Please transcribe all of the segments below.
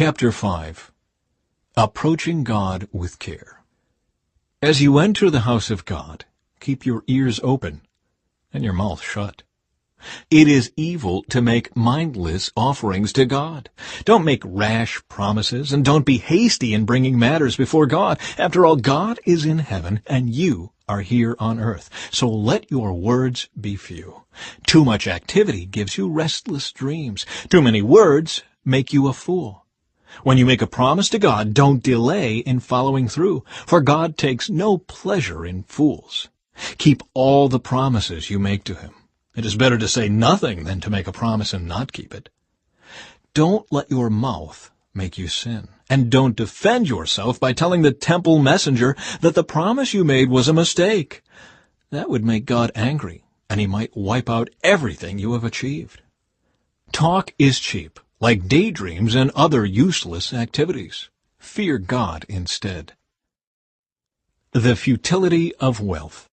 Chapter 5. Approaching God with Care. As you enter the house of God, keep your ears open and your mouth shut. It is evil to make mindless offerings to God. Don't make rash promises, and don't be hasty in bringing matters before God. After all, God is in heaven, and you are here on earth. So let your words be few. Too much activity gives you restless dreams. Too many words make you a fool. When you make a promise to God, don't delay in following through, for God takes no pleasure in fools. Keep all the promises you make to Him. It is better to say nothing than to make a promise and not keep it. Don't let your mouth make you sin, and don't defend yourself by telling the temple messenger that the promise you made was a mistake. That would make God angry, and He might wipe out everything you have achieved. Talk is cheap, like daydreams and other useless activities. Fear God instead. The futility of wealth.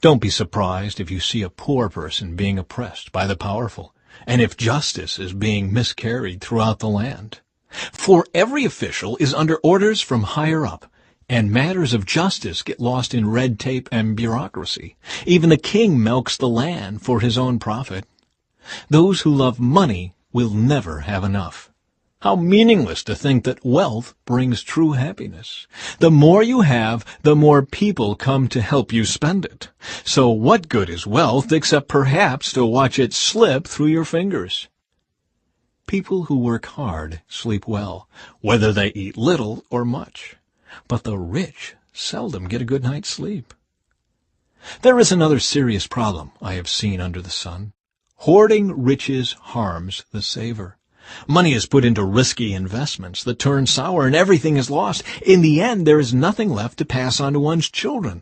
Don't be surprised if you see a poor person being oppressed by the powerful, and if justice is being miscarried throughout the land. For every official is under orders from higher up, and matters of justice get lost in red tape and bureaucracy. Even the king milks the land for his own profit. Those who love money will never have enough. How meaningless to think that wealth brings true happiness. The more you have, the more people come to help you spend it. So what good is wealth except perhaps to watch it slip through your fingers? People who work hard sleep well, whether they eat little or much. But the rich seldom get a good night's sleep. There is another serious problem I have seen under the sun. Hoarding riches harms the saver. Money is put into risky investments that turn sour, and everything is lost. In the end, there is nothing left to pass on to one's children.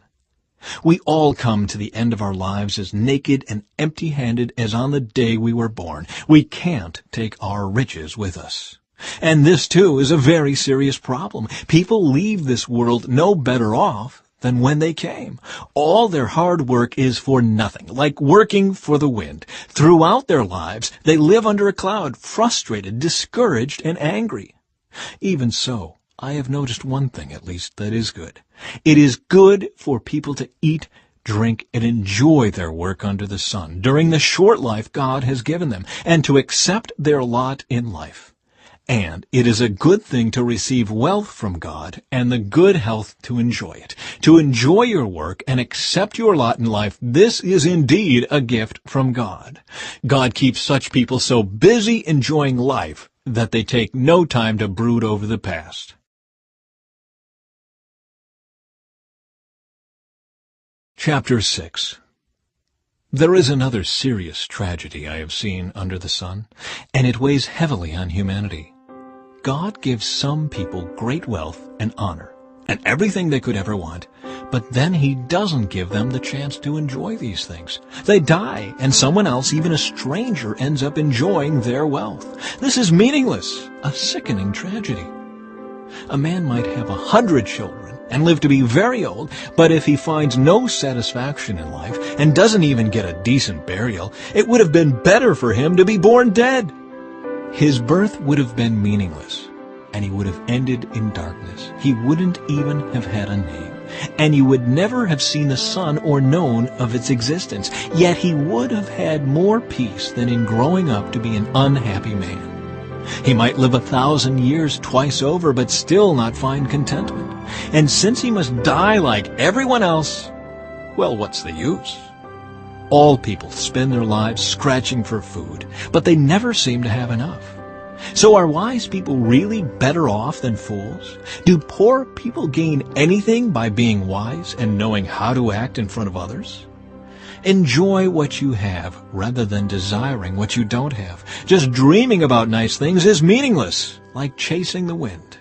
We all come to the end of our lives as naked and empty-handed as on the day we were born. We can't take our riches with us. And this, too, is a very serious problem. People leave this world no better off than when they came. All their hard work is for nothing, like working for the wind. Throughout their lives, they live under a cloud, frustrated, discouraged, and angry. Even so, I have noticed one thing, at least, that is good. It is good for people to eat, drink, and enjoy their work under the sun during the short life God has given them, and to accept their lot in life. And it is a good thing to receive wealth from God and the good health to enjoy it. To enjoy your work and accept your lot in life, this is indeed a gift from God. God keeps such people so busy enjoying life that they take no time to brood over the past. Chapter 6. There is another serious tragedy I have seen under the sun, and it weighs heavily on humanity. God gives some people great wealth and honor, and everything they could ever want, but then He doesn't give them the chance to enjoy these things. They die, and someone else, even a stranger, ends up enjoying their wealth. This is meaningless, a sickening tragedy. A man might have 100 children and live to be very old, but if he finds no satisfaction in life and doesn't even get a decent burial, it would have been better for him to be born dead. His birth would have been meaningless, and he would have ended in darkness. He wouldn't even have had a name, and you would never have seen the sun or known of its existence. Yet he would have had more peace than in growing up to be an unhappy man. He might live 1,000 years twice over, but still not find contentment. And since he must die like everyone else, well, what's the use? All people spend their lives scratching for food, but they never seem to have enough. So are wise people really better off than fools? Do poor people gain anything by being wise and knowing how to act in front of others? Enjoy what you have rather than desiring what you don't have. Just dreaming about nice things is meaningless, like chasing the wind.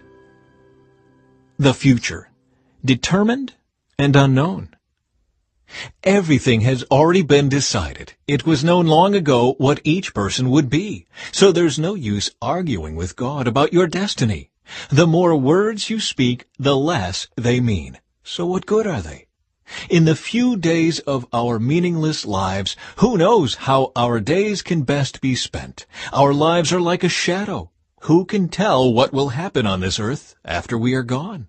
The future, determined and unknown. Everything has already been decided. It was known long ago what each person would be. So there's no use arguing with God about your destiny. The more words you speak, the less they mean. So what good are they? In the few days of our meaningless lives, who knows how our days can best be spent? Our lives are like a shadow. Who can tell what will happen on this earth after we are gone?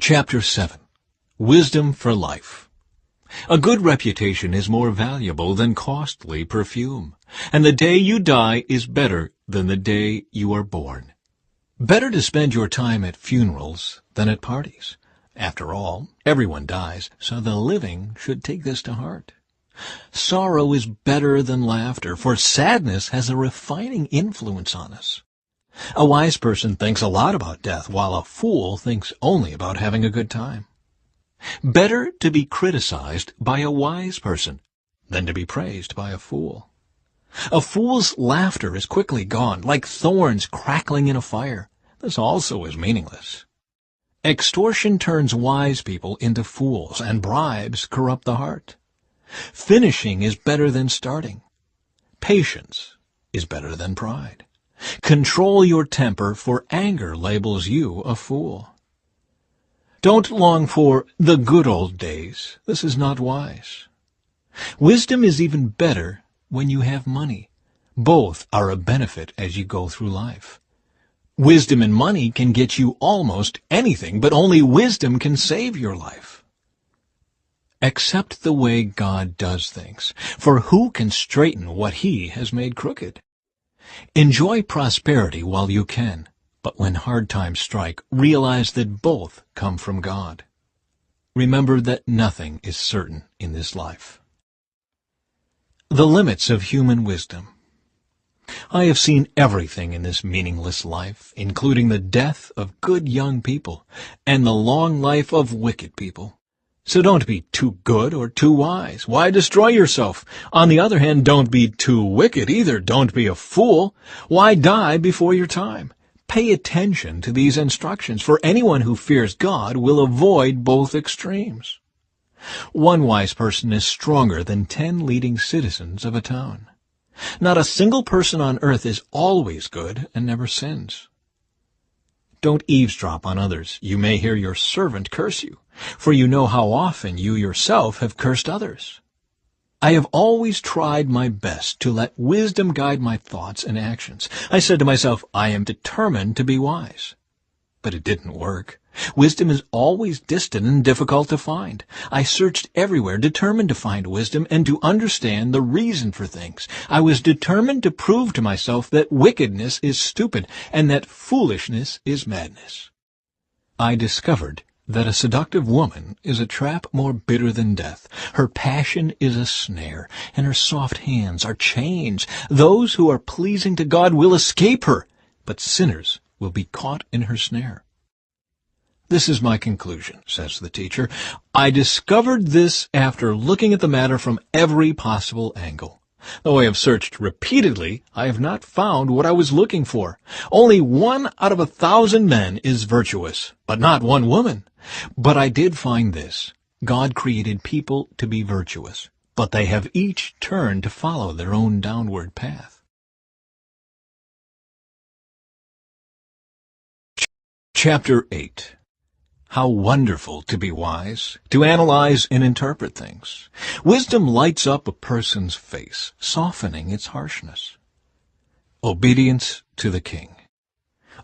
Chapter 7. Wisdom for Life. A good reputation is more valuable than costly perfume, and the day you die is better than the day you are born. Better to spend your time at funerals than at parties. After all, everyone dies, so the living should take this to heart. Sorrow is better than laughter, for sadness has a refining influence on us. A wise person thinks a lot about death, while a fool thinks only about having a good time. Better to be criticized by a wise person than to be praised by a fool. A fool's laughter is quickly gone, like thorns crackling in a fire. This also is meaningless. Extortion turns wise people into fools, and bribes corrupt the heart. Finishing is better than starting. Patience is better than pride. Control your temper, for anger labels you a fool. Don't long for the good old days. This is not wise. Wisdom is even better when you have money. Both are a benefit as you go through life. Wisdom and money can get you almost anything, but only wisdom can save your life. Accept the way God does things, for who can straighten what He has made crooked? Enjoy prosperity while you can, but when hard times strike, realize that both come from God. Remember that nothing is certain in this life. The limits of human wisdom. I have seen everything in this meaningless life, including the death of good young people and the long life of wicked people. So don't be too good or too wise. Why destroy yourself? On the other hand, don't be too wicked either. Don't be a fool. Why die before your time? Pay attention to these instructions, for anyone who fears God will avoid both extremes. One wise person is stronger than 10 leading citizens of a town. Not a single person on earth is always good and never sins. Don't eavesdrop on others. You may hear your servant curse you, for you know how often you yourself have cursed others. I have always tried my best to let wisdom guide my thoughts and actions. I said to myself, I am determined to be wise. But it didn't work. Wisdom is always distant and difficult to find. I searched everywhere, determined to find wisdom and to understand the reason for things. I was determined to prove to myself that wickedness is stupid and that foolishness is madness. I discovered that a seductive woman is a trap more bitter than death. Her passion is a snare, and her soft hands are chains. Those who are pleasing to God will escape her, but sinners will be caught in her snare. This is my conclusion, says the teacher. I discovered this after looking at the matter from every possible angle. Though I have searched repeatedly, I have not found what I was looking for. Only 1 out of 1,000 men is virtuous, but not one woman. But I did find this. God created people to be virtuous, but they have each turned to follow their own downward path. Chapter 8. How wonderful to be wise, to analyze and interpret things. Wisdom lights up a person's face, softening its harshness. Obedience to the king.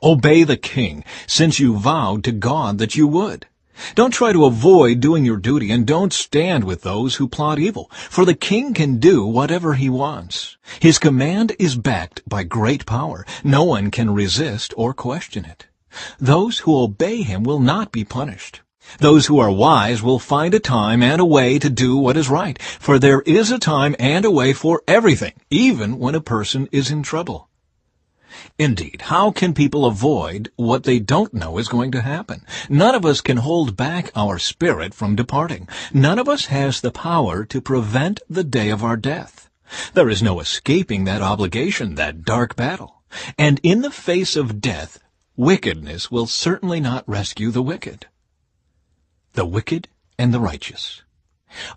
Obey the king, since you vowed to God that you would. Don't try to avoid doing your duty, and don't stand with those who plot evil, for the king can do whatever he wants. His command is backed by great power. No one can resist or question it. Those who obey him will not be punished. Those who are wise will find a time and a way to do what is right, for there is a time and a way for everything, even when a person is in trouble. Indeed, how can people avoid what they don't know is going to happen? None of us can hold back our spirit from departing. None of us has the power to prevent the day of our death. There is no escaping that obligation, that dark battle. And in the face of death, wickedness will certainly not rescue the wicked. The wicked and the righteous.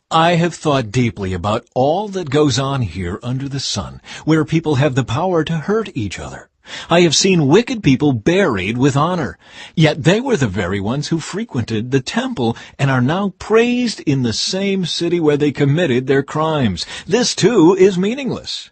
I have thought deeply about all that goes on here under the sun, where people have the power to hurt each other. I have seen wicked people buried with honor, yet they were the very ones who frequented the temple and are now praised in the same city where they committed their crimes. This, too, is meaningless.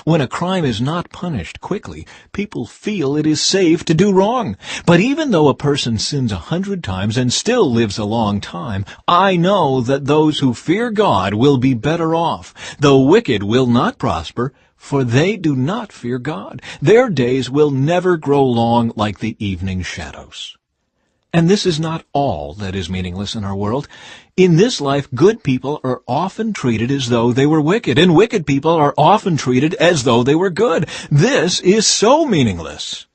When a crime is not punished quickly, people feel it is safe to do wrong. But even though a person sins 100 times and still lives a long time, I know that those who fear God will be better off. The wicked will not prosper, for they do not fear God. Their days will never grow long like the evening shadows. And this is not all that is meaningless in our world. In this life, good people are often treated as though they were wicked, and wicked people are often treated as though they were good. This is so meaningless.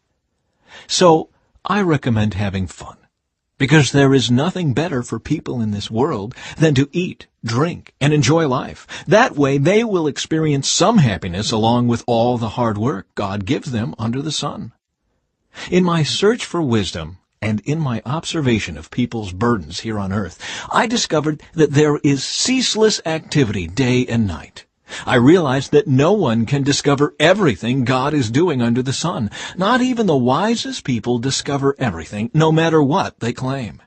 So, I recommend having fun, because there is nothing better for people in this world than to eat, drink, and enjoy life. That way, they will experience some happiness along with all the hard work God gives them under the sun. In my search for wisdom, and in my observation of people's burdens here on earth, I discovered that there is ceaseless activity day and night. I realized that no one can discover everything God is doing under the sun. Not even the wisest people discover everything, no matter what they claim.